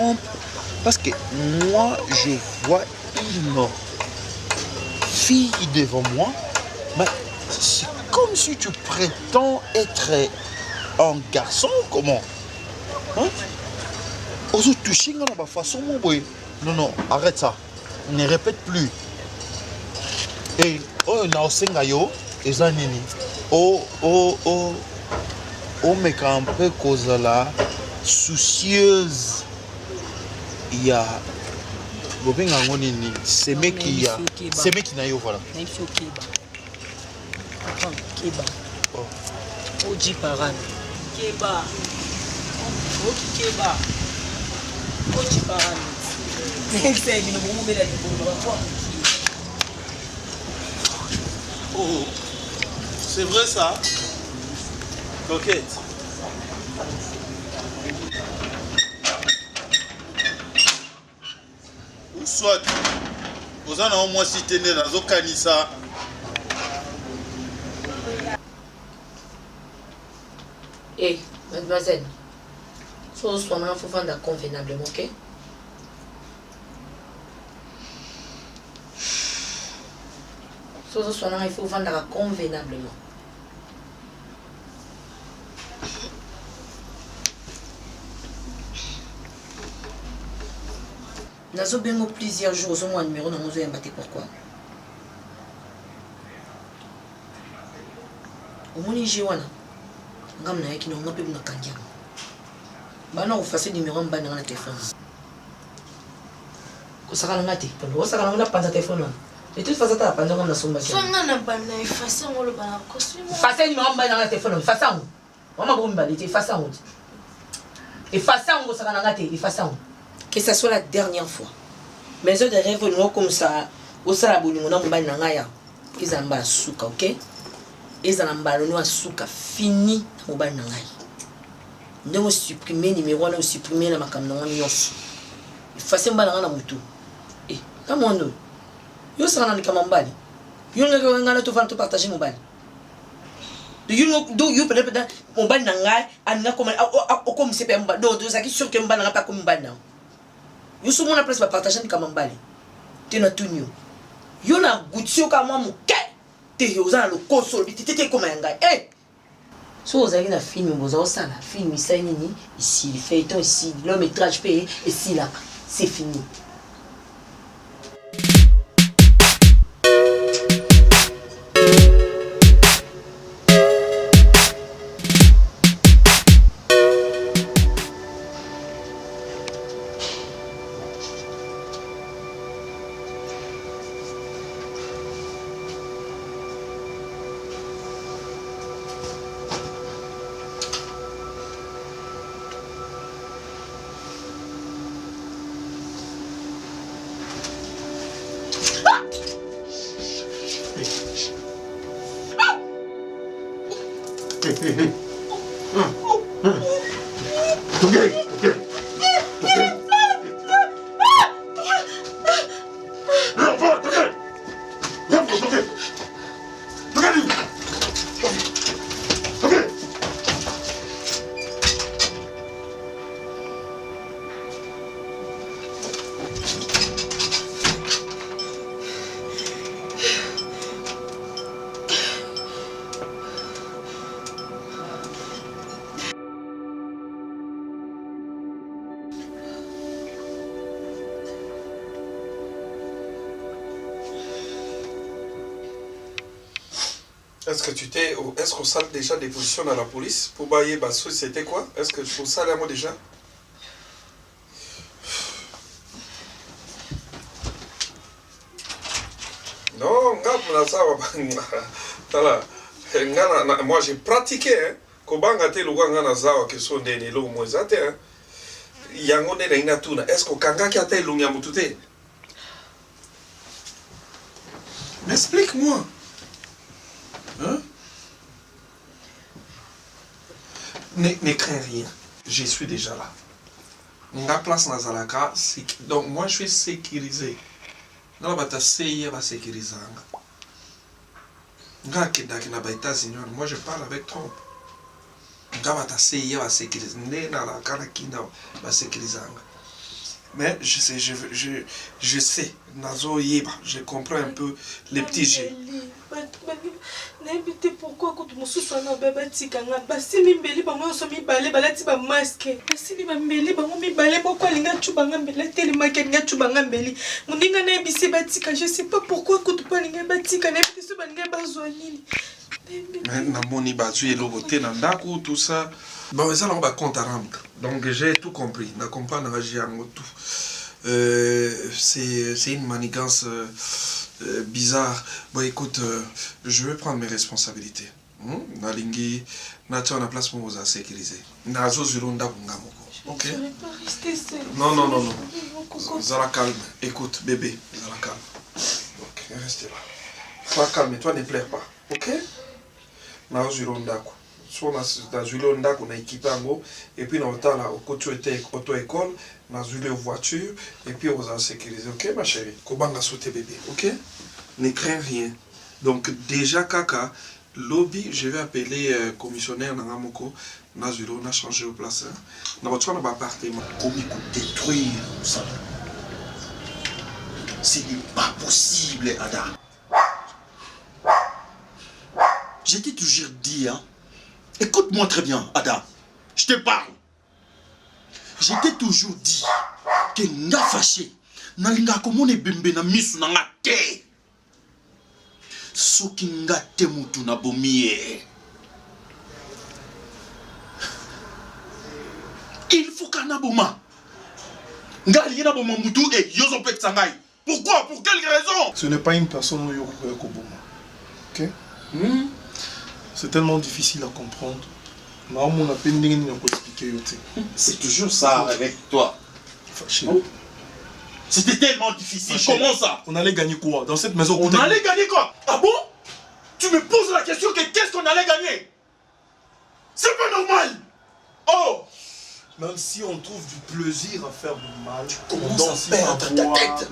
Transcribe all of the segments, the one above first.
trompes. Parce que moi, je vois une fille devant moi. Mais c'est comme si tu prétends être un garçon. Comment? Hein? Ose toucher dans la façon, mon boy. Non, non, arrête ça. Ne répète plus. Et oh, na osenga yo, eza nini? Oh, mais un peu cause là, soucieuse. Il y a. C'est mec qui y a. C'est mec qui n'a yo, voilà. Keba. Oji Paran. Keba. Keba. Oji Paran. Oh, c'est vrai ça? Coquette. Ou soit, vous en avez au moins si tenez dans un canissa. Eh, mademoiselle, faut vendre convenablement, ok? Il faut vendre convenablement. Nazo bengo plusieurs jours au moins numéro na mozo yambate pourquoi? Omoni jiwana ngamna yaki no ngape na kanjama. Bana ufase numéro mbana na téléphone. Ko saka ngati, ko saka ngala panza téléphone. Et toute façon, tu as pas de sommation. Tu as pas de façon de costume. Façon de me téléphone. Façon. On m'a dit façon. Et façon, ça va et façon. Que ce soit la dernière fois. Mais je des rêves comme ça. Au salabou, on a un bain nangaya. Ils ont un souka, ok? Ils ont un ballon à souka fini au bain nangaya. Nous supprimer numéro, nous supprimer la macam dans l'os. Façon de bain mutu. Et comment nous? Yo sera dans le mbali. Yo ngana to faire to partager mon bal. Do peut-être mon bal nanga anga comme c'est pas mbali. Do ça qui sûr que mbali nanga pas comme mbali now. Yo sous mon place va partager comme mbali. Tu na tout new. Yo na gutio comme mon ke. Te yo za le console tete comme ngai. Eh. So za na film bozo sala. Film ça nini ici le feuilleton ici le métrage payé et ici là c'est fini. Est-ce qu'on salle déjà des positions dans la police pour bailler Bassou, c'était quoi? Est-ce que je salle à moi déjà? Non, moi j'ai pratiqué, hein. Est-ce qu'on kanga qui a tel lungamutute? Mais explique-moi. Hein? Ne crains rien. Je suis déjà là. Ma place dans Zalaka, donc moi je suis sécurisé. Non, bah ta CIA va sécuriser. Moi je parle avec toi. Va sécuriser. Mais je sais, Nazo Yeba, je comprends un peu les petits jeux. N'habitez pourquoi quand mon sous na baba tikanga basi mimbeli bango so mibale balati ba masque basi mi bambeli bango mibale boko linga tubanga mbeli telema kenga tubanga mbeli muninga na bisi batika je sais pas pourquoi quand pas linga batika na bisi balinga bazwa nini mais na moni bazu et loboté na ndako tout ça bon ça on va compte à rendre donc j'ai tout compris na comprendre rajiango tout c'est une manigance bizarre. Bon, écoute, je vais prendre mes responsabilités. Nalingi, nature na place pour vous sécuriser. Nazo zulunda bungamoko. Ok? Je ne vais pas rester seule. Non. Zala calme. Écoute, bébé, Zala calme. Ok, restez là. Sois calme, toi ne pleure pas. Ok? Nazo zulunda ko. Soit na zulunda ko na équipe ango et puis na otala au côté auto-école. On a zulé aux voitures et puis on va sécuriser. Ok, ma chérie? Kobanga sauter bébé. Ok? Ne crains rien. Donc, déjà, Kaka, lobby, je vais appeler commissionnaire Nangamoko. Nazulo, on a changé de place. On va retrouver un appartement. Comment détruire ça? Ce n'est pas possible, Ada. Je t'ai toujours dit, hein. Écoute-moi très bien, Ada. Je te parle. Je t'ai toujours dit que nga fâché, nalinga komone bembe na misu na nga te. Soki nga te mutu na bomie. Il faut qu'on a boma. Nga liena boma mutu et yozo pek sangai. Pourquoi? Pour quelle raison? Ce n'est pas une personne au Koboma. Ok? C'est tellement difficile à comprendre. C'est toujours ça avec toi. C'était tellement difficile. Comment ça? On allait gagner quoi dans cette maison? On allait gagner quoi? Ah bon? Tu me poses la question que qu'est-ce qu'on allait gagner? C'est pas normal. Oh! Même si on trouve du plaisir à faire du mal, tu commences à perdre ta tête.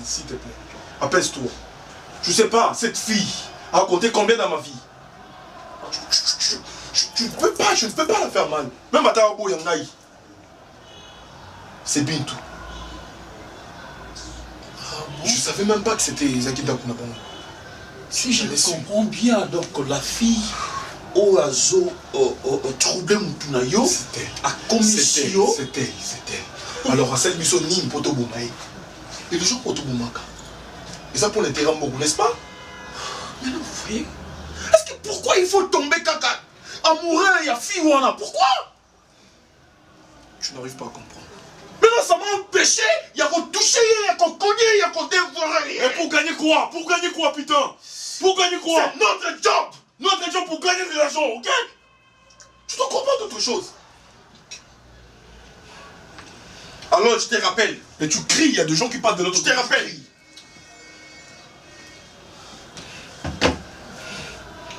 S'il te plaît. Apaise-toi. Je sais pas, cette fille a compté combien dans ma vie? Je ne peux pas la faire mal. Même à Tarabo Yangaï. C'est Bintou. Je savais même pas que c'était Zakida Kunabon. Si je comprends bien, donc la fille au azo troublé Moutunayo à commission. C'était. Alors à cette mission ni poto boumaï. Et le jour poto boumaka. Et ça pour les terrains beaucoup, n'est-ce pas? Mais non, vous voyez. Est-ce que pourquoi il faut tomber caca? Amoureux, il y a fille ou on pourquoi? Tu n'arrives pas à comprendre. Mais non, ça m'a empêché. Il y a qu'on toucher, il y a qu'on cogner, il y a qu'on dévorer. Et pour gagner quoi? Pour gagner quoi, putain? Pour gagner quoi? C'est notre job. Notre job pour gagner de l'argent, ok? Tu dois comprendre d'autre chose. Alors, je te rappelle. Et tu cries, il y a des gens qui parlent de notre côté. Je te rappelle.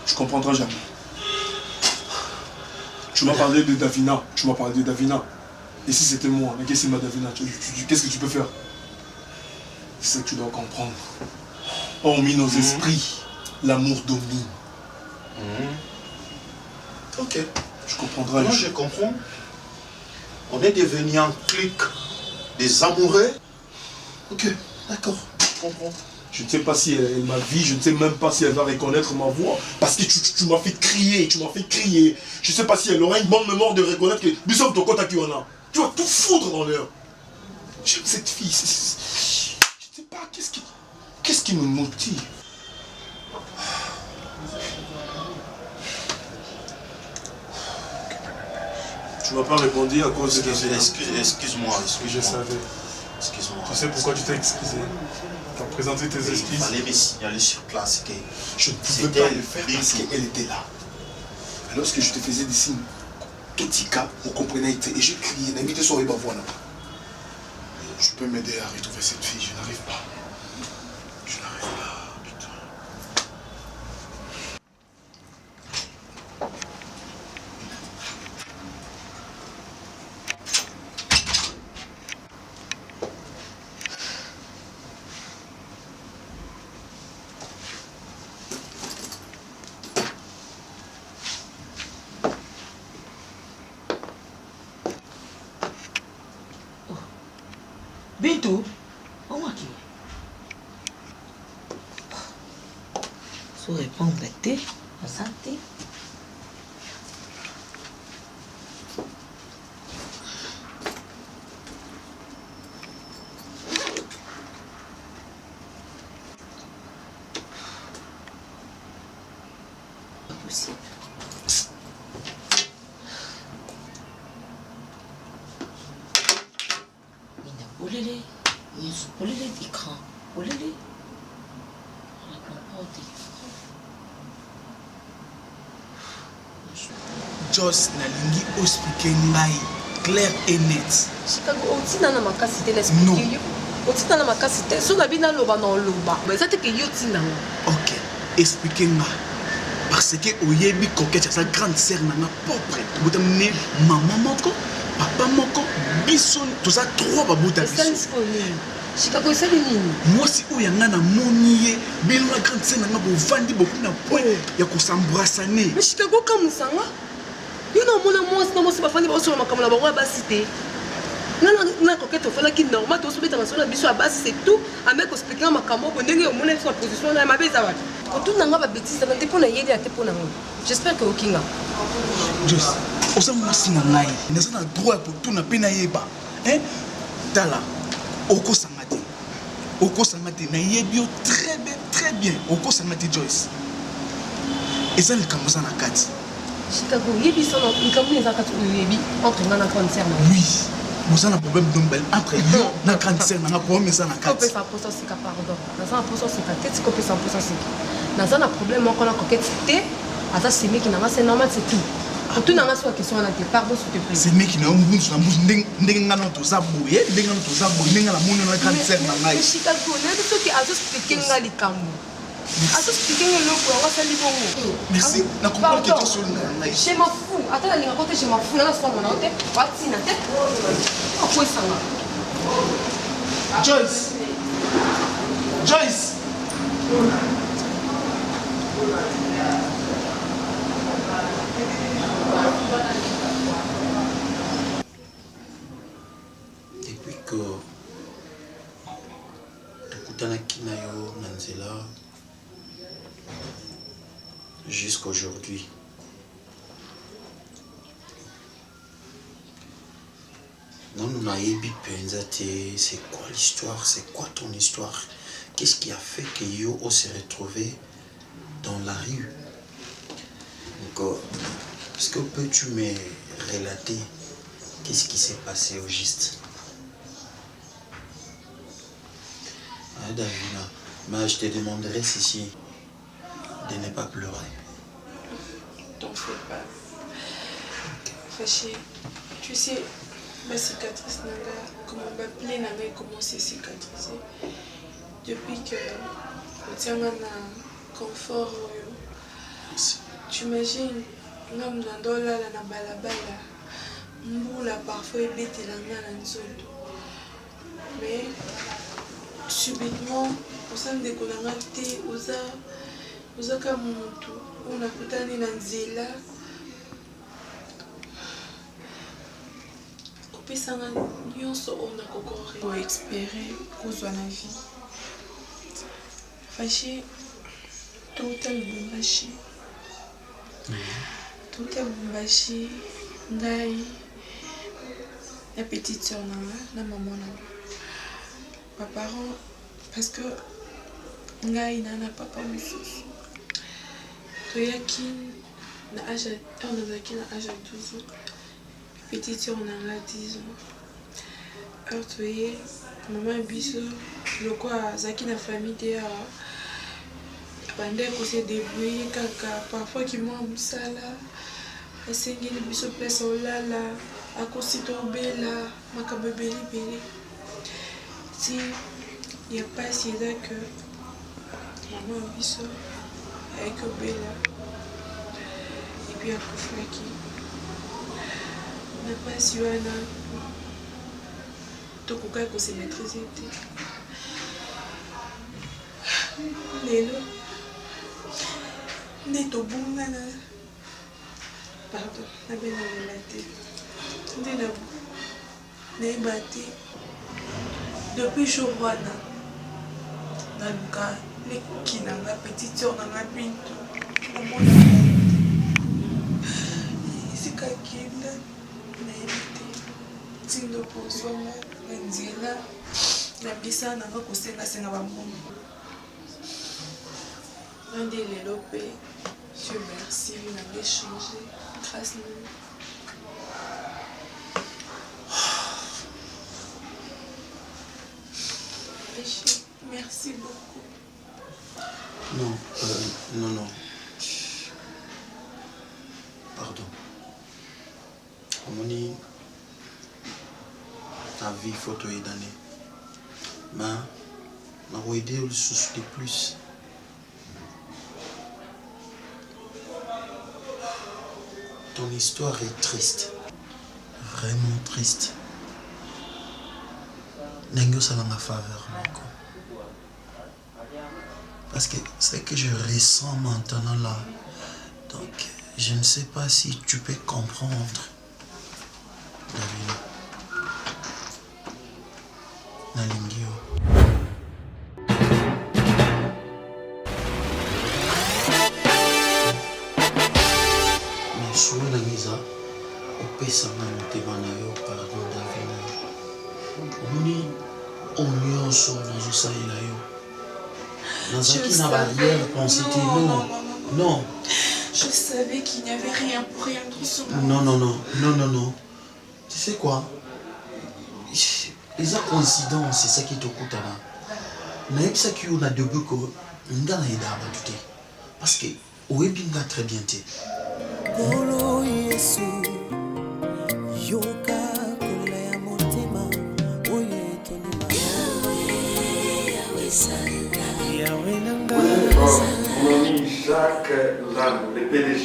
Je comprendrai jamais. Tu m'as parlé de Davina. Et si c'était moi, mais qu'est-ce que c'est ma Davina? Qu'est-ce que tu peux faire? C'est ça que tu dois comprendre. Hormis nos esprits, l'amour domine. Ok. Je comprendrai. Moi, je comprends. On est devenu un clic des amoureux. Ok, d'accord, je comprends. Je ne sais pas si elle m'a vu, je ne sais même pas si elle va reconnaître ma voix. Parce que tu m'as fait crier, Je ne sais pas si elle aura une bonne mémoire de reconnaître que Bissop Tokota qui on a. Tu vas tout foutre dans l'air. J'aime cette fille. Je ne sais pas, qu'est-ce qui me motive? Tu m'as pas répondu à cause de... Excuse-moi. Je savais. Excuse-moi. Tu sais pourquoi tu t'es excusé? Tu as présenté tes excuses. Il fallait me signaler sur place que je ne pouvais pas le faire parce qu'elle était là. Et lorsque je te faisais des signes, Totika, vous comprenez, et je criais, n'invitez sur les bavois là. Je peux m'aider à retrouver cette fille, je n'arrive pas. Putain. faut répondre à thé, à santé. Pas possible. Olélé, olélé d'écran, olélé. Joss nalingi expliquer ngai clair et net. Chicago otina na makasi te l'expliquer yo. Otina na makasi te so na bina loba na loba. Mais ça te que yo tina. OK, expliquer nga. Parce que oyebi coquette sa grande sœur na propre. Botamne maman moko, papa moko, bison, tout ça trois babuta biso. Chicago c'est nini? Moi si oyanga na moniye, bino la grande sœur na bo vandi beaucoup na point ya ko s'embrassaner. Mais Chicago comme sanga. Yo na mona moi c'est moi c'est pas fani ba so makamala ba wa basité. Na coquette au fala ki normal to so beta masona biso a base c'est tout. A mec expliquer makambo ko ndenge yo mona sa position na mabeza ba. Tout n'a pas bêtise, ça n'était pas yéli à te pour j'espère que Okinga. Juste, on s'en va si ngai. Nous avons droit pour tout na pena yeba. Hein? Tala, Oko Sangati. Oko Sangati na yebio très bien. Oko Sangati Joyce. Et ça le kamusa na kati. Chicago yebi son en kamu les akatu yebi entre na cancer. Oui. Nous avons un problème d'ombel entre nous na cancer na problème ça na kati. On peut ça pour ça c'est pardon. Dans un pour ça c'est peut-être qu'on peut ça pour ça c'est. Dans un problème on a coquette té à ça c'est mec qui n'a c'est normal c'est tout. Pour tout n'a pas question on a te pardon s'il te plaît. C'est mec qui n'a un bout na bout ndenge ngana to za boye ndenge ngana to za boye ndenge la mona na cancer na ngai. Chicago na to qui a juste expliquer ngali kambo. A juste expliquer le loco on va faire libongo. Merci na comprendre que tu sur ngai. Je m'en fous. Attends la ligne côté je m'en fous na so mon hote. What's in tête? Pourquoi ça là? Joyce. Joyce. Depuis que tokutanaki na yo na nzela jusqu'aujourd'hui, nous nayebi penza te, c'est quoi l'histoire, c'est quoi ton histoire? Qu'est-ce qui a fait que yo s'est retrouvé dans la rue? Donc, est-ce que peux-tu me relater qu'est-ce qui s'est passé au juste? Ah, Davina, mais je te demanderai ceci, de ne pas pleurer. T'en fais pas. Fâché, tu sais, ma cicatrice n'a pas, comment ma plaie n'a pas commencé à cicatriser. Depuis que je tiens un confort. Tu imagines, l'homme dans dola na balabala, mboula parfois bête la main dans zone. Mais subitement, au sein de konangate, oza kamuntu, on a kutani na nzela. Kopesanga nyonso on a kokore pour espérer kozwa na vie. Fâché, total bombashi. Tout est bombashi, ngai, la petite soeur na maman ma parent parce que ngai nana papa mususu. Toyaki na âge on a na âge 12 ans. Petite soeur na 10 ans. Alors toyé maman biso le quoi zaki na famille de pendant qu'on s'est débrouillé parfois qui m'a msala esengeli biso place olala akosito obela makabebeli bele si il y a pas si là que maman biso avec obela et puis akufaki na pas si wana tokoka ko se maîtriser lelo Neto bungana. Pardon, la belle a été. Depuis jour wana. Naluka leki nanga petite sœur nanga Bintu namona esika kenda nayebi te ntindo kozwanga na nzela na bisa nanga kosengasenga bambongo nde lelo mpe Dieu merci nanga échangé grâce na merci beaucoup. Non, non. Pardon. Moni, ta vie photo est donnée. Mais, ma idée le souci de plus. Ton histoire est triste. Vraiment triste. Nengo ça dans ma faveur, Moko. Parce que c'est que je ressens maintenant là. Donc, je ne sais pas si tu peux comprendre. Davina. Nalingio. Mais souvent Nangisa, au pesa motema na yo pardon Davina. Moni onyoso nazosalela yo. Nazaki na barrière pensée non. Je savais qu'il n'y avait rien pour rien dans ce monde. Non. Tu sais quoi? Les coïncidences, c'est ça qui te coûte là. Mais ça qui on a de beaucoup, on a aidé à battre. Parce que on est bien très bien. Kolo Yesu, yoka kolea motema, oye tonima. Yahweh nanga. Mon ami Jacques Lam, le PDG.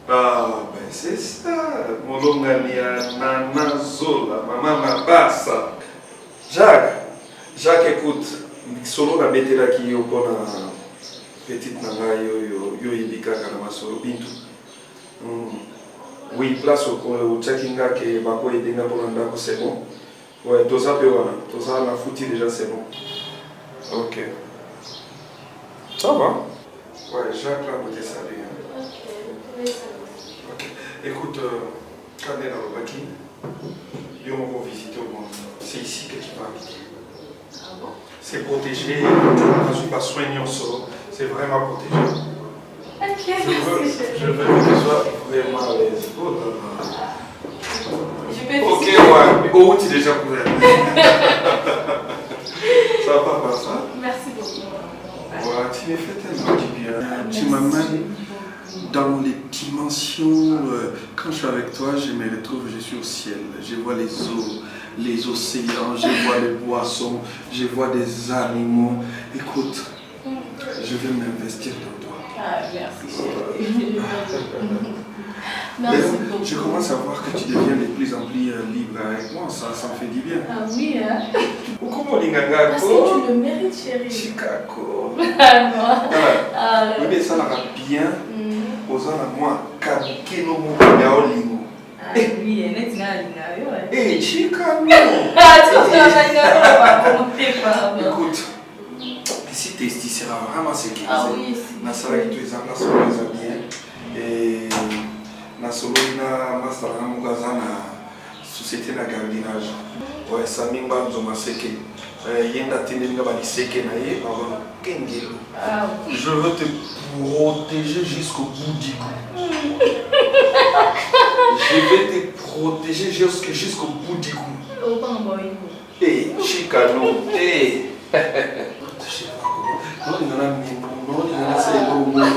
Ah, ben c'est ça. Molongania Nana Zola, maman Mabassa. Jacques, écoute, solo na betela ki yo pona petite nana yo ibika kana masolo Bintu. Oui, place au checkinga que bako edenga pona ndako c'est bon. Ouais, toza pe wana, toza na fouti déjà c'est bon. OK. Ça va? Ouais, Jacques là, vous te salue. Ok. Écoute, quand on est dans le Baki, on va visiter au monde. C'est ici que tu vas habiter. Ah bon? C'est protégé, je ne suis pas soignant solo, c'est vraiment protégé. Ok, Je veux que tu sois vraiment à l'aise. Oh là là. Je peux Ok, ouais. Oh, tu es déjà couvert. Ça va pas passer? Merci beaucoup. Ouais, tu me fais tellement du bien. Tu m'amènes dans les dimensions. Quand je suis avec toi, je me retrouve, je suis au ciel. Je vois les eaux, les océans, je vois les poissons, je vois des animaux. Écoute, je vais m'investir dans toi. Ah, merci chérie. Merci beaucoup. Je commence à voir que tu deviens de plus en plus libre avec moi, ça me fait du bien. Ah oui, hein? Comment l'inganga? Parce que tu le mérites, chérie. Chicago. Ah non. Ah, oui, mais ça va bien. Posant à moi, Kabukeno Mokoyaolingo. Ah oui, elle est là. Eh, Chicago. Ah, tu vas Écoute, ici, tu seras vraiment sécurisé. Ah oui, na sala qui tu es en place pour les amis. Et na solo na master na mugazana société na gardiennage. Ouais, ça mimba nzoma seke. Yenda tindenga ba seke na ye ba kengelo. Je veux te protéger jusqu'au bout du cou. Je vais te protéger jusqu'au bout du cou. Eh, Chicano, eh.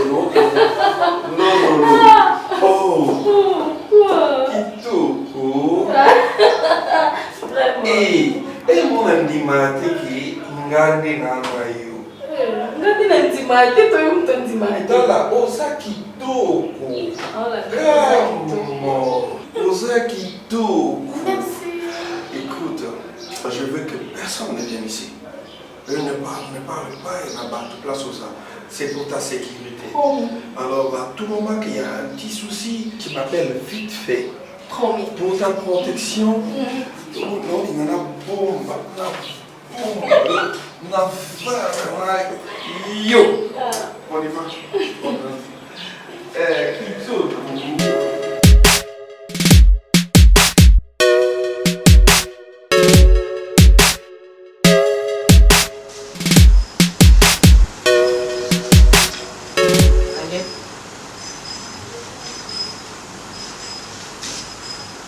Non. Oh, Kitoko. Eh, mon animaté qui ngande nanayo. Ngande nantimate to yo mtantimate. Dala osa Kitoko. Calme. Osa Kitoko. Merci. Écoute, je veux que personne ne vienne ici. Ne parle pas et n'abatte place aux ça. C'est pour ta sécurité. Alors, à tout moment qu'il y a un petit souci, tu m'appelles vite fait. Promis. Pour ta protection, non, il y en a bombe. Yo! On y va.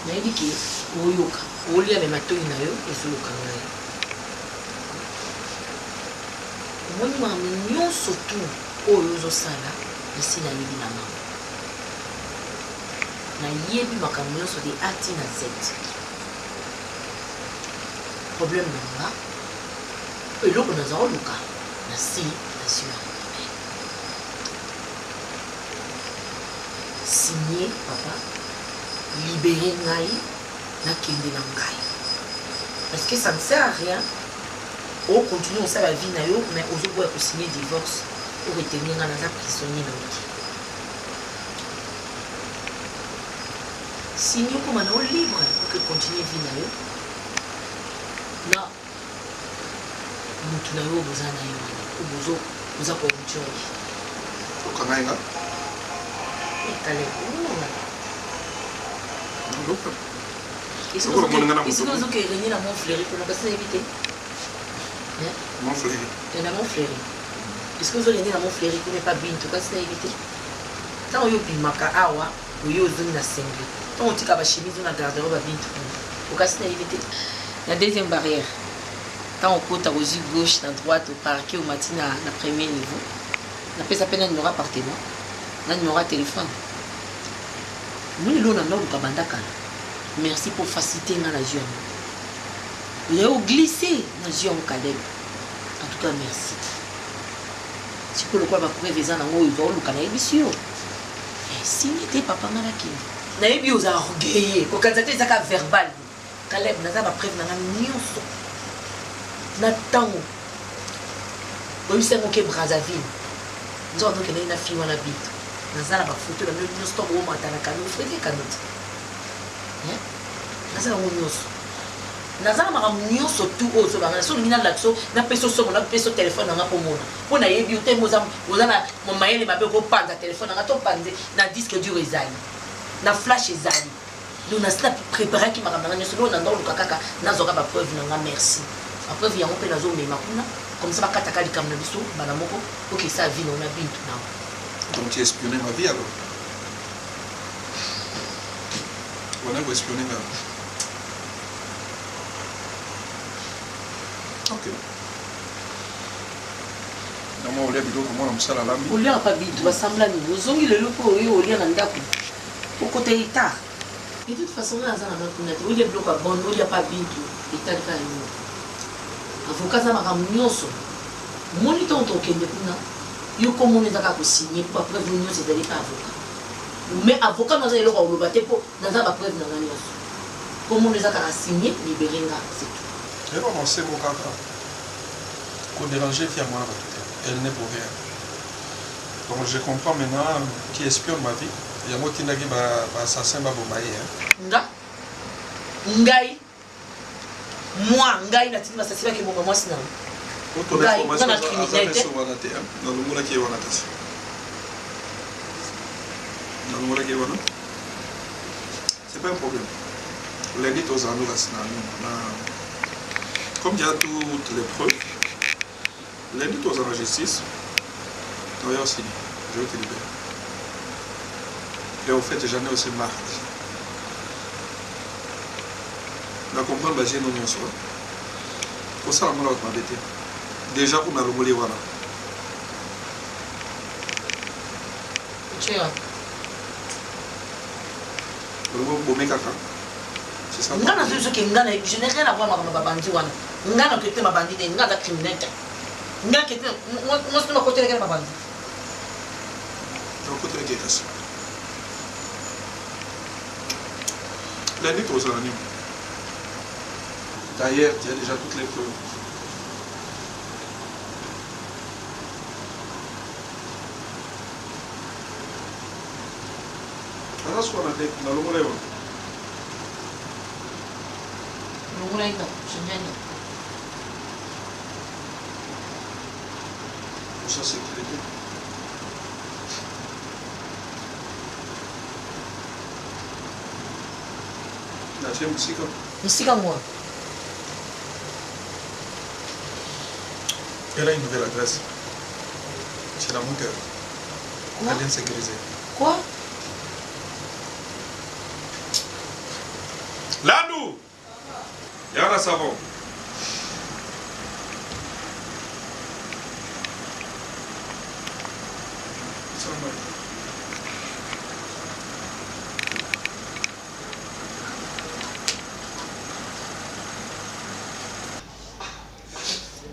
nayebiki oyoka olia me matoi na yo ezoluka ngai omoni makambo nyonso tu oyo ozosala esi nayebi na mama nayebi makambo nyonso de A ti na Z problème na nga eloko naza koluka na si na nsima signé papa libérer ngai nakende na ngai parce que ça ne sert à rien on continue on la vie na yo mais ozoboya kosigner divorce pour retenir nga naza prisonnier na oti signé okoma na o libre pour que continue vie na yo na mutu na yo boza na yo wana boza koenjoy okanga nga est-ce que vous avez gagné la mon fleuri pour nous éviter? Mon fleuri. Il y a mon fleuri. Est-ce que vous avez gagné la mon fleuri pour ne pas bien tout cas c'est éviter? Tant on y a maka awa, on y a zone na sengle. Tant on tire la chemise on a gardé on va bien tout. Pour cas c'est éviter. La deuxième barrière. Tant on côté aux yeux gauche, à droite, au parquet, au matin à premier niveau. On appelle ça peine un numéro appartement. Un numéro téléphone. Nous nous avons merci pour faciliter dans la zone. Vous avez glissé dans la zone Caleb. En tout cas, merci. Si vous voulez que vous ayez un peu de temps, si vous n'était pas papa, vous avez dit que vous avez orgueillé. Vous avez dit que verbal. Caleb, vous avez prévu que vous avez temps. Vous avez dit que Brazzaville. Nous avons dit que vous avez fille à la bite. Nazala ba photo la même nyonso to mata na kano frère kanoti nazala nyonso nazala mara nyonso tout ozo ba so mina lakso na peso so na peso téléphone nga po mona po na yebi ote moza na momayele mabe ko panza téléphone nga to panze na disque dur ezali na flash ezali nous na sina préparer ki mara nyonso lo na ndo lukaka na zoka ba preuve nga merci a preuve ya mope na zo mema kuna comme ça ba kataka likam na biso bana moko OK ça vie on a bintu na. Donc tu as espionné ma vie alors? On a espionné ma vie. Ok. Normalement, on l'a vidéo comment on a la lame. On l'a pas vu, tu vas sembler nous. Vous avez le loco au lien en d'après. Au côté état. Et de toute façon, là, on a dit, blocs à bon, il n'y a pas vu tout. État de carrière. Avocat, ça m'a ramené au son. Mon état en tant qu'indépendant. Yo comme on est d'accord signer pour après venir c'est d'aller pas avocat mais avocat nous a le rôle battre pour dans la preuve dans la nuance comme on est d'accord signer libérer là c'est tout et non c'est mon cas qu'on déranger via moi elle n'est pour rien donc je comprends maintenant qui espionne ma vie il y a moi qui n'a pas assassin ba bombaye ngai moi ngai na tima assassin qui bomba moi sinon auto information dans le monde qui est wana tasi dans le monde qui est wana c'est pas un problème lundi aux anneaux comme il y a toutes les preuves lundi aux anneaux justice d'ailleurs aussi je vais te libérer et en fait j'en ai aussi marre la comprendre j'ai non non soit pour ça la mort va m'embêter. Déjà on a le mollet voilà. Tu vois. Le mot bomé caca. C'est ça. Ngana c'est ce qui ngana je n'ai rien à voir avec ma bandit wana. Ngana que tu ma bandit ngana criminel. Ngana que tu moi c'est ma côté de ma bandit. Donc côté de ça. La nuit aux années. D'ailleurs, il y a déjà toutes les preuves. That's what I think. No, no, no. No, no, no. sa sécurité. Natia Moussika. Moussika moi. Elle a une nouvelle adresse. C'est dans mon cœur. Quoi? Elle vient sécuriser. Quoi? Landou! Yana savon.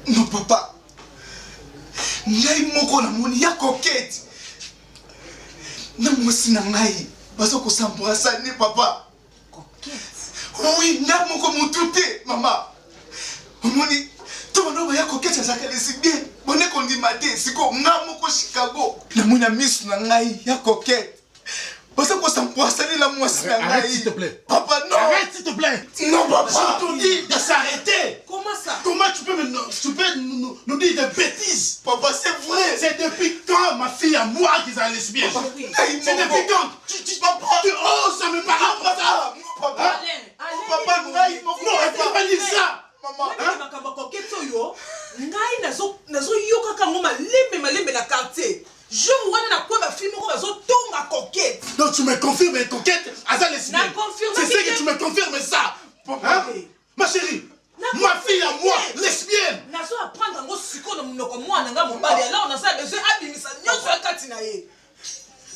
Non papa, ngai moko na moni ya coquette. Na mwasi na ngai bazo ko s'embrasser ni papa. Coquette. Oui, na moko mutute mama. Moni to bano ya coquette azaka lesbienne. Bone ko ndimate siko nga moko Chicago. Na moni miss na ngai ya coquette. Bazo ko s'embrasser ni la mwasi na ngai. Arrête s'il te plaît. Papa non. Arrête s'il te plaît. Non papa. Je te dis de s'arrêter. Comment ça? Comment tu peux nous dire des bêtises? Papa, c'est vrai. C'est depuis quand ma fille à moi qui est lesbienne? C'est depuis quand tu oses me parler comme ça? Papa, papa, non, elle ne peut pas dire ça. Maman, donc tu me confirmes coquette à ça lesbienne? C'est ça que tu me confirmes ça? Hein? Ma chérie, ma fille à moi, lesbienne.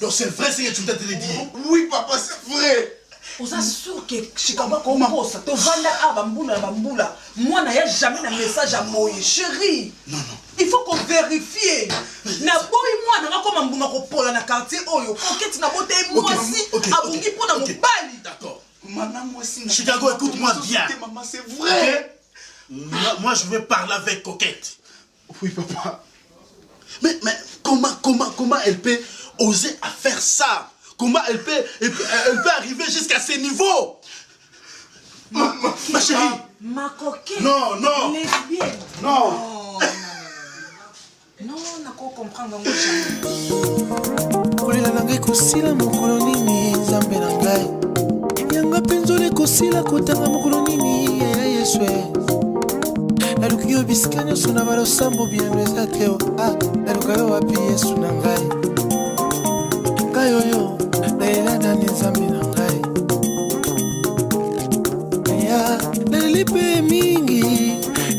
Donc c'est vrai ce que tu t'es dit? Oui papa, c'est vrai. Vous êtes sûr que Chicago commence à te vendre à Bamboula. Moi, je n'ai jamais un message à moi, chérie. Non. Il faut qu'on vérifie. Na boy moi na comme mbuma ko pola na quartier oyo. Coquette na bote moi si abungi pour na mobali. D'accord. Maman, moi aussi. Chicago, écoute-moi bien. Maman, c'est vrai. Okay? Moi, je veux parler avec Coquette. Oui, papa. Mais comment elle peut oser à faire ça? Comment elle peut arriver jusqu'à ce niveau? Ma chérie. Ma coquette. Non. Lesbienne. Non. Non, on a qu'à comprendre moi jamais. kolela na ngai kosila mokolo nini nzambe na ngai yanga penzole kosila kotanga mokolo nini ya yesu naluki yo bisika nyonso na balosambo biano eza te naluka yo wapi yesu na ngai ngai oyo nalela nani nzambe na ngai ya naleli mpe mingi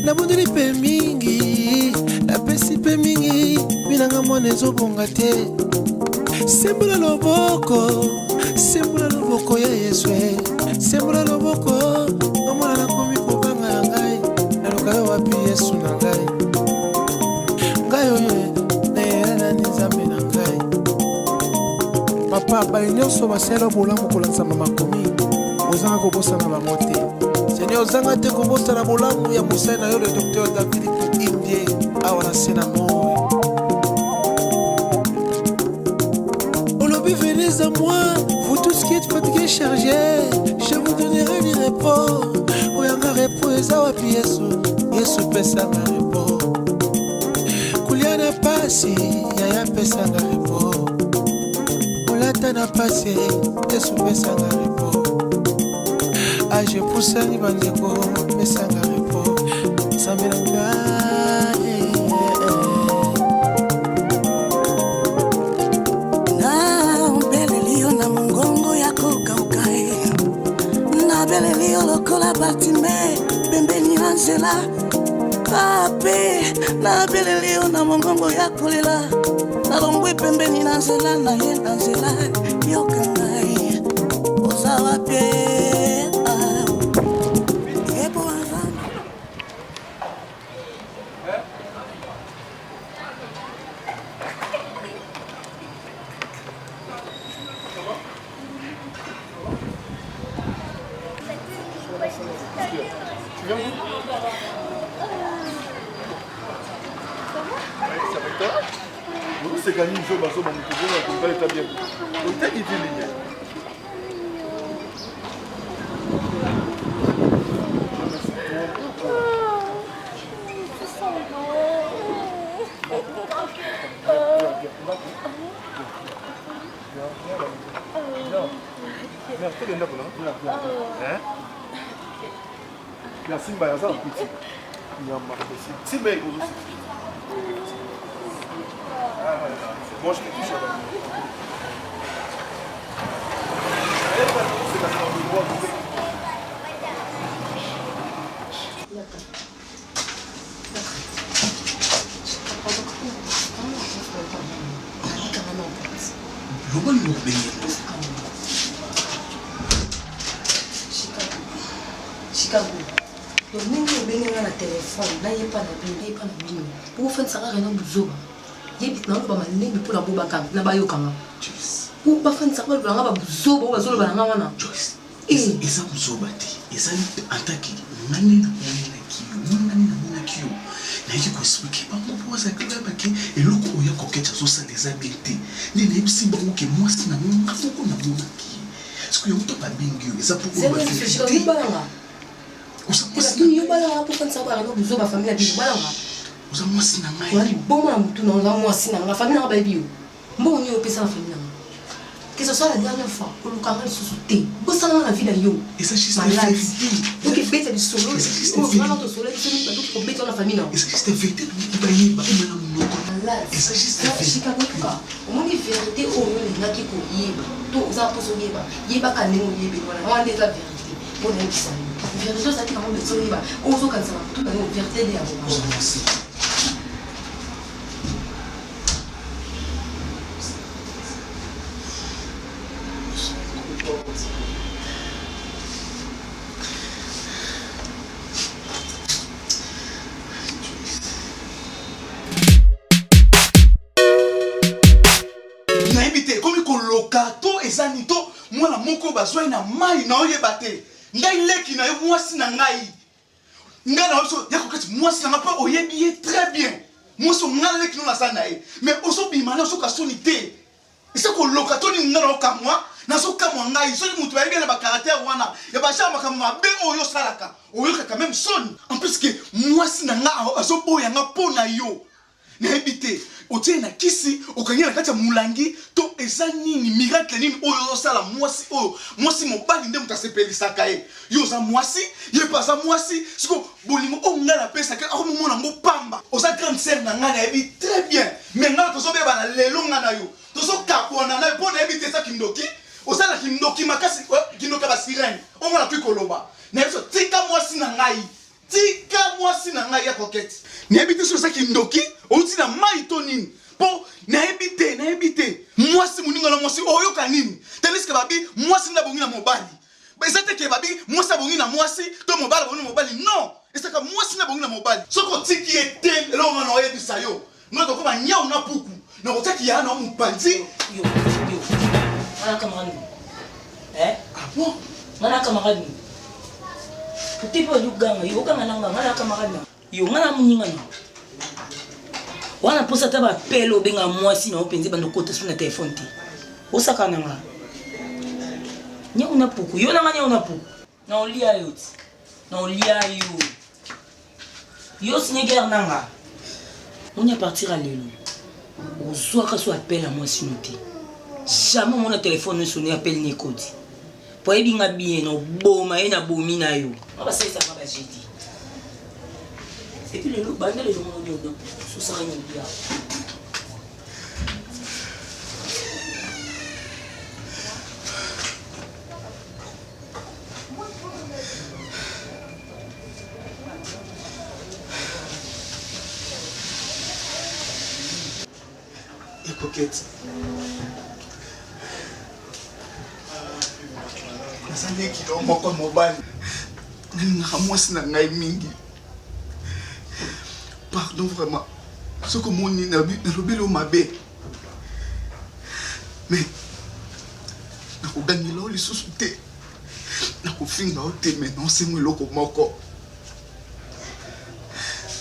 nabondeli mpe mingi napesi mpe mingi binanga mwana ezobonga te sembola loboko ya yesu sembola loboko omwana nakomi kobanga na ngai naluka yo wapi yesu na ngai ngai oyo nayela nani nzambe na ngai papa bali nyonso basala bolamu kolanzama makomi ozanga kobosana bango te seigneur ozanga te kobosana bolamu ya mosali na yo le docteur David Indie awa na se na moi. Venez à moi, vous tous qui êtes fatigués, chargés, je vous donnerai du repos. Oyanga repos, ezawapi Yesu pesanga repos. Kuliana pasi, yaya pesanga repos. Mulata na pasi, Yesu pesanga repos. Aje pusani bandeko, pesanga repos. Sambelanga. Belelio lokola batime pembeni na nzela pape na belelio na mongongo ya kolela nalongwe pembeni na nzela na ye na nzela yoka ngai oza wapi ebo azana C'est gagné une chose, on ne peut pas bien. Donc, t'as dit ligne. Chicago. Donc, nous avons un téléphone. Là, il n'y a pas de bino. Pour faire ça, il y a un bouzo. Il y a un bouzo. Il y a un bouzo. Il y a un bouzo. Pour pas faire ça, il y a un bouzo. Il y a un bouzo. Joyce. Et ça, bouzo bati. Et ça, en tant que nani na mona kio. Na yiki ko expliquer pas mon poza que là parce que et loko oya koketcha so ça des habiletés. Ni na ibisi bango ke moi na mona foko na mona ki. Est-ce que yoto ba bingio et ça pour c'est vrai que je suis balanga. Parce que yo balanga pour faire ça ba no bouzo ba famille bi balanga. Oza moi sina ngai. Wali bon na mutu na oza moi sina nga famille na ba bio. Bon ni opesa na famille na. Que ce soit la dernière fois, pour le camarade sous-souté, vous savez la vie d'ailleurs. Et ça, c'est malade. Donc, il fait du solo. Il fait du solo. Il faut mettre la famille. Et ça, c'est vérité. Il va y malade. Et ça, c'est vérité. Chicago, au moins, il vérité au moins, il y a qui pour yéba. Tout, vous avez posé yéba. Yéba, quand même, yéba. Voilà, on est la vérité. On est ça. Vérité, ça dit quand même, c'est yéba. On se casse là. Tout, on est vérité des avocats. lokato ezanito mwana moko bazwa na mai na oyeba te ngai leki na mwasi na ngai ngana oso yakokati mwasi na pa oyebi ye très bien mwasi ngana leki no na sana e mais oso bimana oso kasoni te ese ko lokato ni ngana okamwa na so kamwa ngai so mutu ba yebela ba caractère wana ya ba chama kama be oyo salaka oyo ka même son en plus que mwasi na nga aso boya nga pona yo na ebite otie na kisi okanyela kati ya mulangi to eza nini miracle nini oyo sala mwasi oyo mwasi mobali nde mutasepelisaka ye yo za mwasi ye pasa mwasi siko bolingo ongala pesa ke ako mona ngo pamba oza grande sœur na ngana ebi très bien mais ngana to so beba na lelo ngana yo to so kapona na pona ebi te sa kindoki osala kindoki makasi kindoka ba sirène ongala tu koloba na so tika mwasi na ngai tika mwasi na ngai ya coquette na ebi te so sa kindoki outi na mai to nini po na ebite mwasi muninga na mwasi oyo kanini teliske babi mwasi na bongi na mobali ba ezate ke babi mwasi bongi na mwasi to mobali bongi na mobali non esaka mwasi na bongi na mobali soko tiki ete lo ngana oyebi sayo ngoto ko ba nyao na puku na otaki ya na mupanzi yo ana camarade ah bon ana camarade Putipo yuganga yuganga nanga ngana camarade yo ngana muninga na wana posa taba pelo benga mwasi na openzi bando kote sur na téléphone ti osaka nanga nya una puku yo nanga nya una puku na olia yo yo sineger nanga on y partir à lelo ozoaka so appel à mwasi noté jamais mon téléphone sonner appel ni code po ebinga bien no boma ena bomi na yo aba ça ça va jeter et puis le loup bande les gens ont sous ça rien bien et coquette nasane kilo moko mobile na mwasi na ngai mingi. Pardon vraiment. Ce que mon nina lobi lo mabe. Mais na ko gangila oli susute. Na ko finga o te mais non c'est moi loko moko.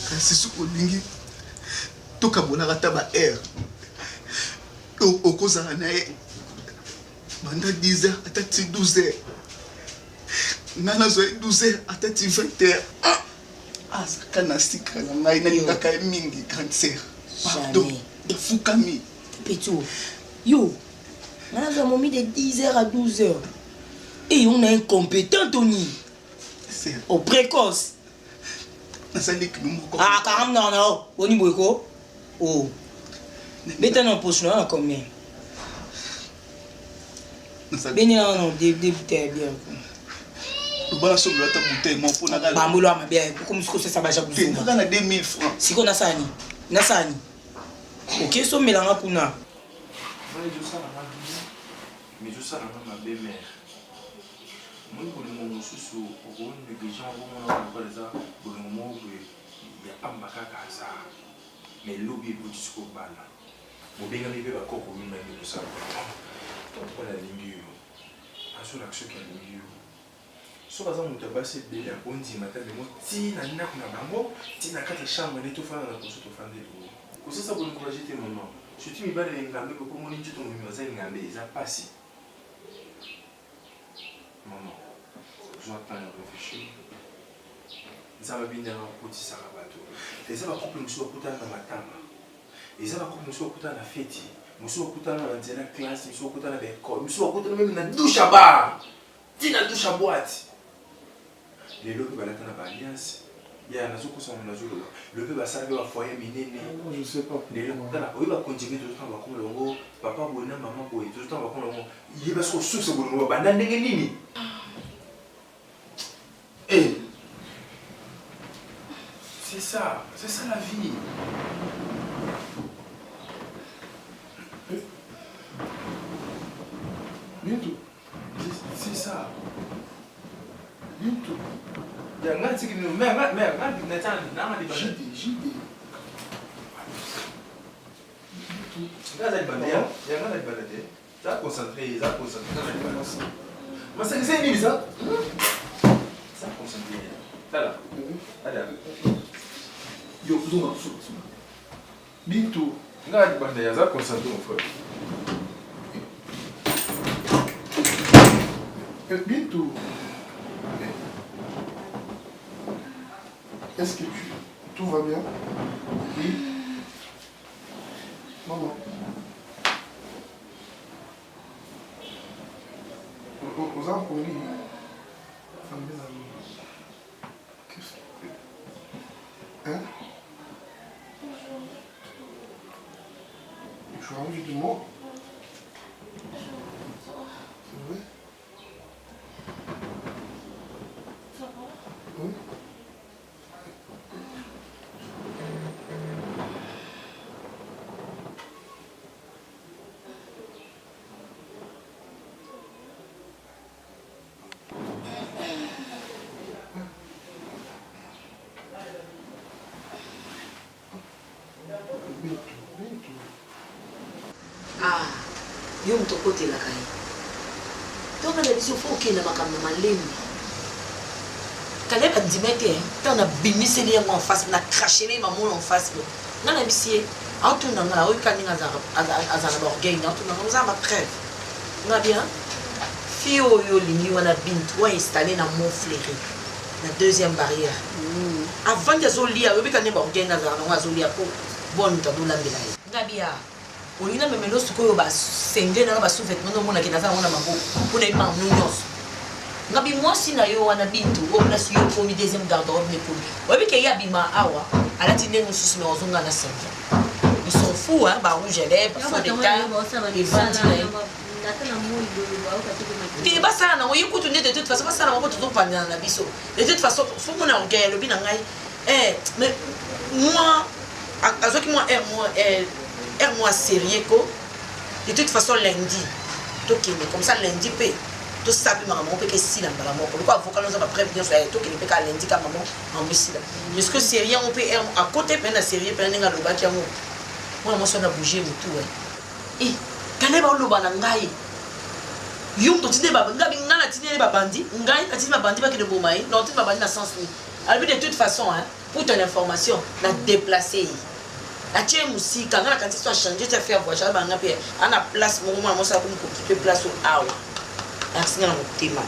Kasi suko lingi toka bona rata ba air. O koza na e. Banda 10h atati 12h. Nana zo 12h atati 20h. Ah, ça canastique, na mingi cancer. Pardon, de Fukami. Petit, yo, on a mis de 10h à 12h. Et on est incompétent, Tony. Au précoce. Ah, carrément, non, non. On y va, oh. Mettez dans poche, non, combien? Béni, non, des bouteilles bien. Le bas sur la bouteille, mon fou n'a pas. Bamboula, ma bien, comme si ça va jamais. On a 2000 francs. Si on a ça, Nasani. Ok, so mélange pour nous. Mais je sais ma belle-mère. Moi, pour le moment, je suis au rôle de gens pour le moment où il n'y a pas de macaque. Mais l'objet est jusqu'au bal. Mon bien ami va encore pour lui-même de ça. Donc, on a l'ingu. Un seul action qui a l'ingu. So par exemple, on passé de la bonne matin, mais moi, si na na na bango, si na quatre chambres, on est tout fan dans la console tout fan de vous. Pour ça, vous encouragez tes moments. Je suis mis bas les ngambe pour mon intu ton numéro, ça ngambe, ça passe. Maman, je dois pas réfléchir. Ça va bien dans un petit sarabato. Et ça va couper monsieur au couteau dans ma table. Et ça va couper monsieur au couteau dans la fête. Monsieur au couteau dans la classe, monsieur au couteau dans l'école, monsieur au couteau même dans la douche à bar. Dis dans la douche à boîte. Les lobes va l'atteindre par alliance. Il y a un azote qui sont en azote. Le peuple va servir à foyer miné. Je sais pas. Les lobes va continuer tout le temps à comme le mot. Papa bonne, maman bonne, tout le temps à comme le mot. Il va se sous ce bon mot. Banane nini. Eh. C'est ça la vie. Bientôt. C'est ça. Bientôt. Jangan sikit ni, mer, jangan di JD. Jangan di bandar, jangan di bandar. Jangan konsentré. Masa saya ni bisa? Saya konsentré. Tala. Ada. Yo, zoom. Bientôt. Jangan di bandar, jangan konsentré mon frère. Bientôt. Est-ce que tout va bien? Oui. Maman. Vous en prenez? Hein? Tu as envie de moi? C'est vrai? Oui. Ah, yo mtokotela kai. Toka na biso foke na makambo malembe. Kale ba dimete, ta na bimiseli yango en face, na crachele maman en face. Na na bisie, antuna na o kaninga azana borgay, antuna na za ma trêve. Na bien. Fio yo lingi wana bintu wa installer na Montfleury. La deuxième barrière. Avant de zolia, yo bikane borgay na za na zolia po bon to lambela. Ngabia. Olina memelo sukoyo ba senge na ba sous-vêtements no mona kinaza mona mambo pour les mamans nyonso ngabi mwasi na yo wana bintu o na siyo ko mi deuxième garde-robe ne pour obi ke ya bima awa ala tinde mususu me ozonga na senge ils sont fous hein ba rouge lèvres faux d'état et ventilé ti basa na oyi kutu ne de toute façon basa na moko tout panya na biso de toute façon faut mon orgueil le bina ngai mais moi azoki moi sérieux ko de toute façon lundi toki comme ça lundi pe to sabi maman pe ke sila mbala moko pourquoi avocat nous a pas prévenir sur toki pe ka lundi ka maman en bisila est-ce que sérieux on peut à côté pe na sérieux pe na loba ki amu moi so na bouger mutu eh kana ba loba na ngai yum to tinde ba ngabi ngana tinde ba bandi ngai atinde ba bandi ba ki de bomai non tinde ba bandi na sens ni alors de toute façon hein pour ton information la déplacer la tchè musique quand la quantité a changé tu as fait voyage ba ngape ana place mo mo sa ko ko place au awa asinga na motema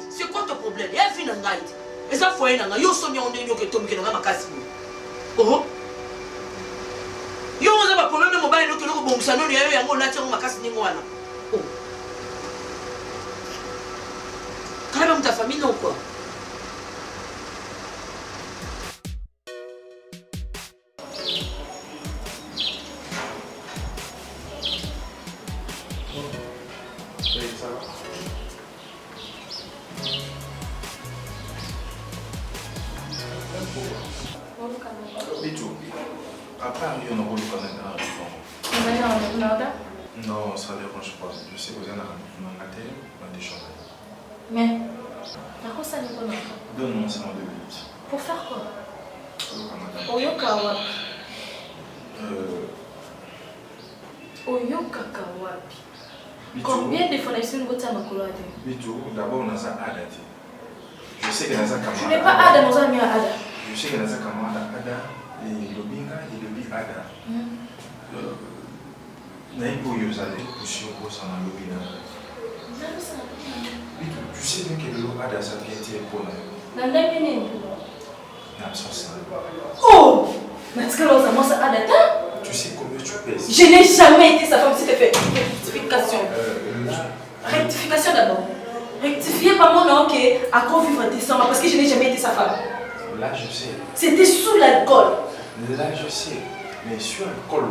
C'est quoi ton problème? Il y a un film en Gaït. Et ça, il faut aller dans le sommet on est que tu me dans ma case. Oh, yo, on a pas problème de mobile, nous que nous bon, ça nous y a un là, tu ma case ni moi. Oh, quand même ta famille non quoi. Après, on a voulu quand même un non, ça ne dérange pas. Je sais que vous avez un matin, on des choses. Mais, pourquoi ça n'est pas non? Donne-moi seulement 2 minutes. Pour faire quoi? Oyoka Kawapi. Combien de fois est-ce que vous avez un Bitou, d'abord on a ça Ada. Je sais que dans un camarade. Je n'ai pas Ada, nous avons mis Ada. Je sais que dans un camarade Ada, et le Binga et le Big Ada. Naïbo Yozale, monsieur Boss en Lobina. Tu sais bien que le Ada ça vient être pour nous. Oh! Mais est-ce que l'on s'amuse à Ada? Tu sais combien tu pèses? Je n'ai jamais été sa femme, s'il te fait. Rectification. Rectification d'abord. Rectifiez pas mon nom à quoi vivre décembre parce que je n'ai jamais été sa femme. Là, je sais. C'était sous l'alcool. Là, je sais. Mais sur l'alcool,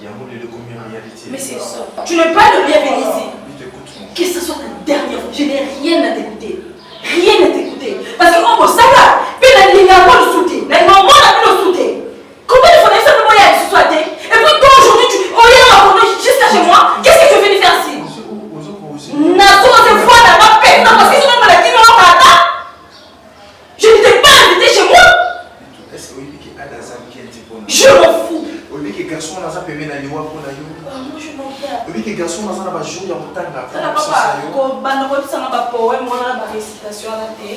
il y a un modèle de combien en réalité. Mais c'est ça. Tu n'es pas le bienvenu ici. Écoute-moi. Que ce soit la dernière fois, je n'ai rien à t'écouter. Rien à t'écouter. Parce que on ça là, puis la ligne à moi le sauter. La ligne à moi le sauter. Combien de fois il faut que je sois et puis toi aujourd'hui, tu au lieu de m'apporter jusqu'à chez moi, qu'est-ce que tu veux venir faire ici? N'a pas de foi dans ma paix. Non, parce que sinon, on m'a dit non, je ne t'ai pas invité chez moi. Est-ce que je m'en fous. Moi, je m'en fous. Oui, les garçons, on a pas joué en temps là. Ça n'a pas récitation à la télé.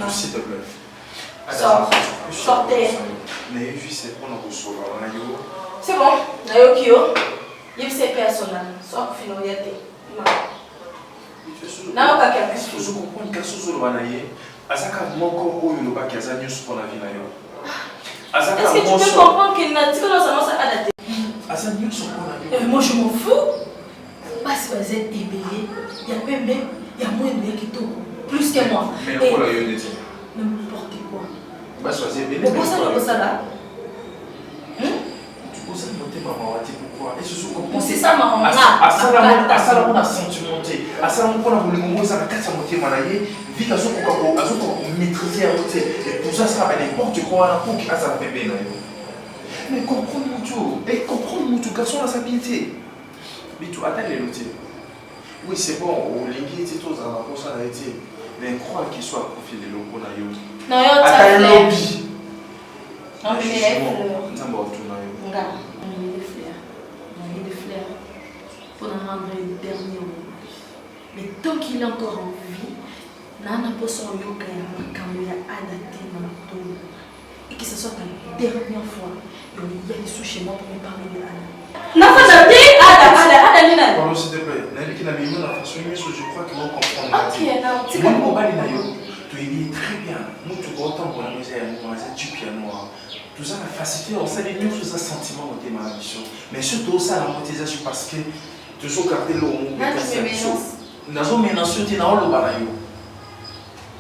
S'il te plaît. Sors. Sortez. C'est bon. Nayo il y a ces personnes. Sors, finalité. Non, pas quelque chose. Je comprends que ce soit le Azaka moko oyo le bac Azaka news pour la vie na yo. Azaka est-ce que tu peux comprendre qu'il n'a dit que nous sommes à la télé? Azaka news pour la vie. Moi je m'en fous. Parce que vous êtes ébélé, il y a même il y a moins de qui tout plus que moi. Mais pour la yo dit. N'importe quoi. Bah choisir ébélé. Pourquoi ça là? Pourquoi? Et ce c'est ça maman là. Asala on a sentimenté. Asala on a voulu ngombo ça 4 moitié malaye. Vite à ce qu'on a maîtriser à côté. Et pour ça ça va n'importe quoi pour qu'il a sa bébé là. Mais comprendre Moutou. Et comprendre Moutou garçon a sa beauté. Mais tu attends les lotiers. Oui c'est bon. Au lingi était tous dans la poche à été. Mais crois qu'il soit confié les locaux dans yo. Non, yo, t'as lobby. Non, mais les fleurs. Non, mais regarde, on a des fleurs. On a des fleurs. Pour en rendre le dernier hommage. Mais tant qu'il est encore en vie, Nana peut son yoga quand il a adapté mon tour. Et que ce soit la dernière fois, il y a des sous chez moi pour me parler de Anna. Non, ça dit Ada. Pardon, s'il te plaît. Nali qui n'a mis la façon, je crois qu'ils vont comprendre. Ok, non, tu vois, mon bal tu es très bien. Nous, tu vois autant pour la musique, du piano. Tout ça, la facilité, on sait les news, tout ça, sentiment, on ma mission. Mais surtout, ça, la motivation, parce que toujours garder le mot. Nous avons maintenant sur le balayo.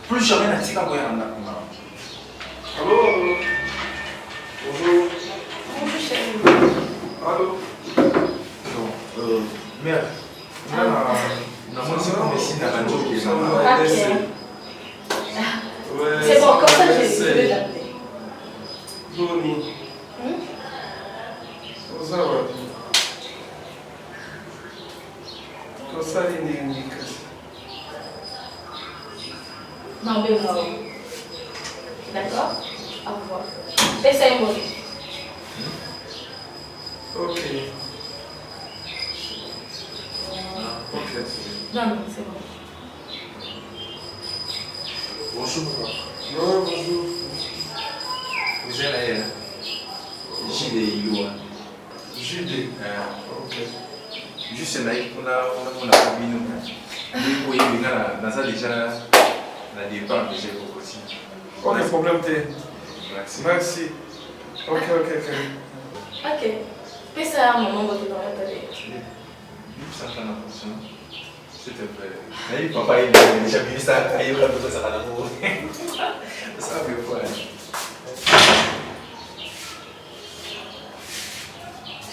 Plus jamais n'a tika boya na kuma. Allô. Bonjour. Bonjour chérie. Allô. Non. Mère. Non, moi c'est comme ici dans la joke qui est là. C'est bon, comme ça je vais t'appeler. Doni. Ça va. Cosa l'indica? Non, mais moi. D'accord? Au revoir. Essaye moi. Ok. Non, non, c'est bon. Bonjour. Non, bonjour. Vous êtes là, Jude. Jude. Ok. Juste là, on a famille. Oui, on a déjà la départ déjà pour aussi. Pas de problème, merci. Merci. Ok. Ok. Fais ça à maman, votre dans la télé. Ça fait attention. S'il te plaît. Papa, il a déjà vu ça. Il a besoin de ça à l'amour. Ça veut quoi?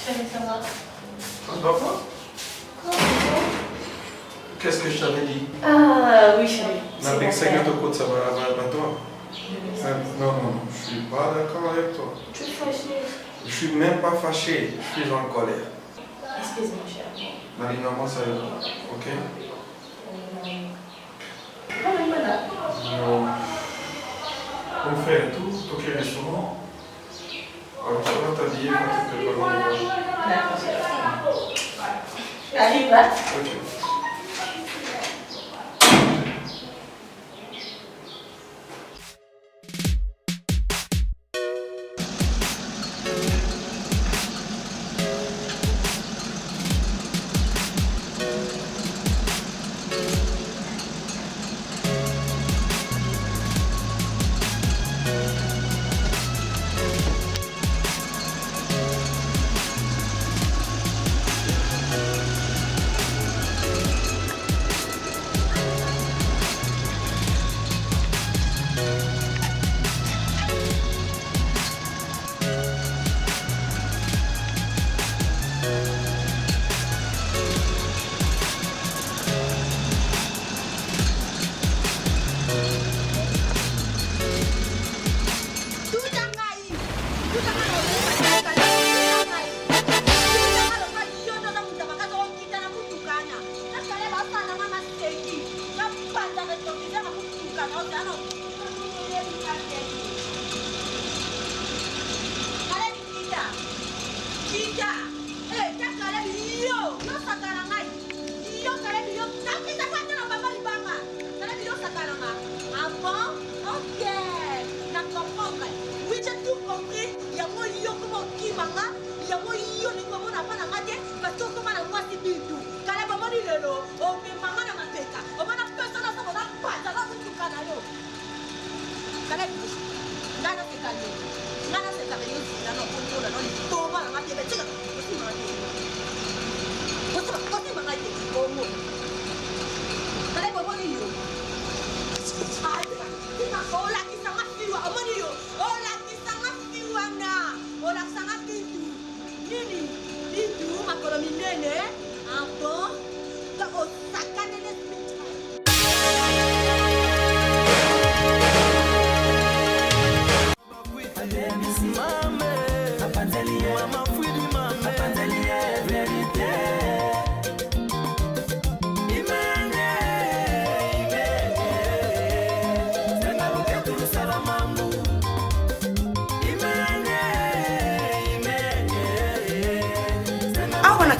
Chérie, ça va? Ça va pas? Qu'est-ce que je t'avais dit? Ah oui chérie. Avec ça, ça va toi? Non, je suis pas d'accord avec toi. Tu es fâché? Je suis même pas fâché, je suis en colère. Excuse-moi chérie. Marie, maman, ça va, ok? Non. On fait tout, ok, restaurant. Alors, tu vas t'habiller quand tu prépares le voyage. D'accord chérie. J'arrive là. Ok.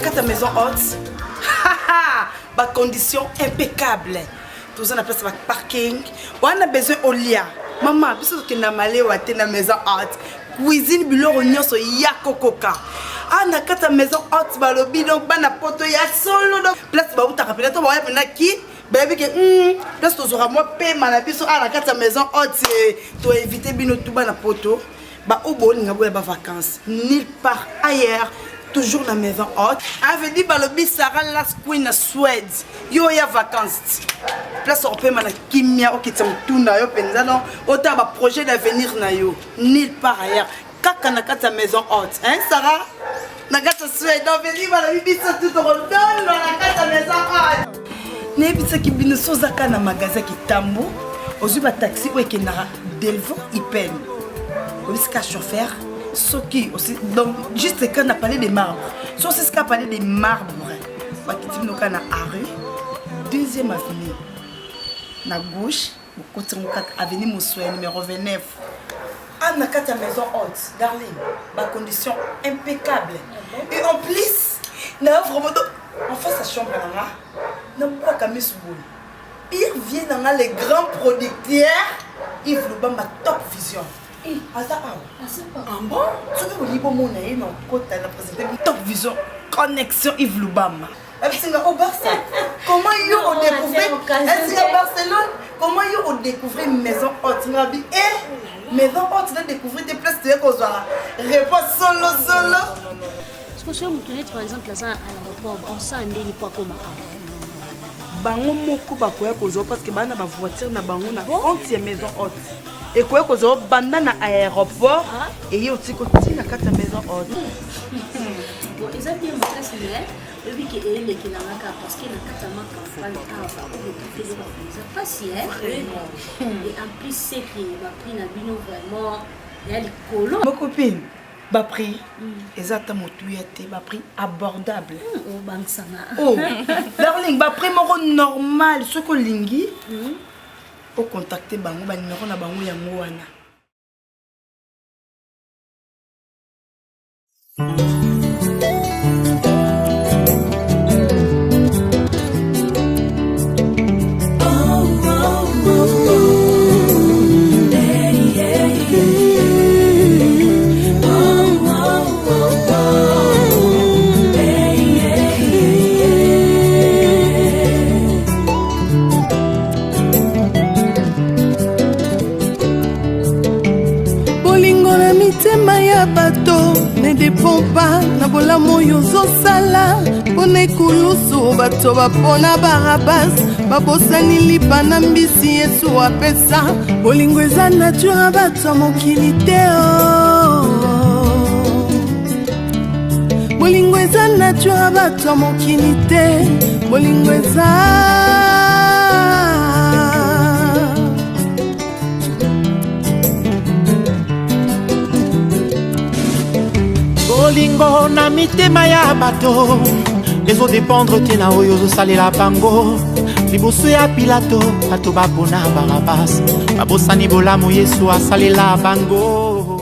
carte à maison haute. Ba condition impeccable. Tout ça on appelle ça parking. On a besoin au lia. Maman, biso que na malé ou à na maison haute. Cuisine biloro nyonso ya kokoka. Na carte à maison haute ba lobby donc ba na poto ya solo donc place ba uta rappeler to ba ya na ki baby que place to zora moi paiement na biso na carte à maison haute to éviter bino tout ba na poto. Ba obo ninga boya ba vacances nulle part ailleurs. Toujours la maison haute. Avait dit balobi Sarah Last Queen à Suède. Yo ya vacances. Place européenne na kimia okitsamtuna yo penza non. Autant ba projet d'avenir na yo. Nulle part ailleurs. Kaka na kata maison haute. Hein Sarah? Na kata Suède. On veut dire balobi ça tout rondon na kata maison haute. Ne bitsa ki bino sozaka na magasin ki tambo. Ozu ba taxi ou ekenara Delvaux Ipen. Obiska chauffeur. Soki aussi donc juste quand on a parlé des marbres. Sur ce qu'on a parlé des marbres. Bakiti no kana rue deuxième avenue. Na gauche, au côté avenue Moussoua numéro 29. Na kata maison haute, darling. Ba condition impeccable. Et en plus, na vraiment en face sa chambre là. Na pas kamé souboul. Il vient dans les grands producteurs, ils vont ba top vision. Ah bon? Ce que vous dites, mon ami, non, côté la présidente, Top Vision, connexion Yves Loubama. Est-ce que au Barça, comment ils ont découvert? Est-ce qu'à Barcelone, comment ils ont découvert maison haute? Et maison haute, ils ont découvert des places de cause. Réponse solo. Est-ce que sur Moutounette, par exemple, là, à l'aéroport, on sent un délit pas comme bango moko bakoya kozo parce que bana ba voiture na bango na entière maison haute. Et quoi que zo banda na aéroport et yo tiko tina kata maison haute. Bon, ils ont bien montré ça là. Le but que elle est qui na maka parce que na kata maka fa le ava ou le télé va pas si et en plus c'est que va prix na bino vraiment il y a les colons. Ma copine ba prix exactement motuete ba prix abordable. Oh bansana. Oh darling ba prix moko normal ce que lingi. Pour contacter bango ba numéro na bango ya ngwana. Bato ne dépend pas na bolamo yozo sala pone kulusu bato bapona barabas babosani lipa na mbisi Yesu apesa bolingo eza nature bato mokili te bolingo eza nature bato mokili te bolingo eza bolingo na mitema ya bato ezodépendre te na oyo ozosalela bango liboso ya Pilato bato bapona Barabas babosani bolamu Yesu asalela bango.